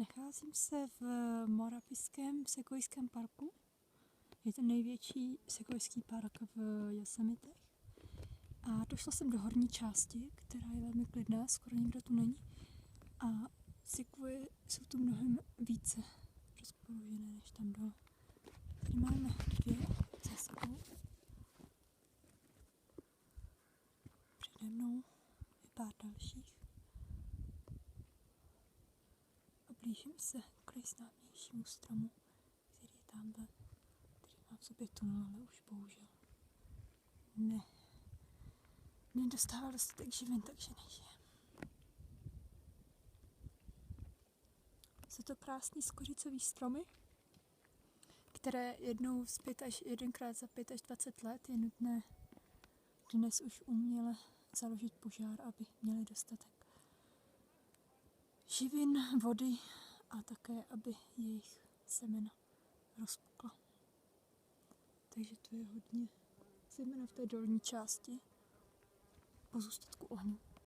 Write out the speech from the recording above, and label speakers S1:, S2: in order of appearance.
S1: Nacházím se v Moraviském sekvojském parku. Je to největší sekvojský park v Yosemitech. A došla jsem do horní části, která je velmi klidná, skoro nikdo tu není. A sekvoje jsou tu mnohem více rozpoložené než tam dole. Tady máme 2 za sebou. Přede mnou je pár dalších. A blížím se k nejznámějšímu stromu, který je tamhle, který má v sobě tunel, ale už bohužel nedostával dostatek živin, takže nežije. Jsou to krásný skořicový stromy, které jedenkrát za 5 až 20 let je nutné dnes už uměle založit požár, aby měli dostatek živin, vody a také, aby jejich semena rozpukla. Takže to je hodně, zejména v té dolní části, pozůstatku ohňů.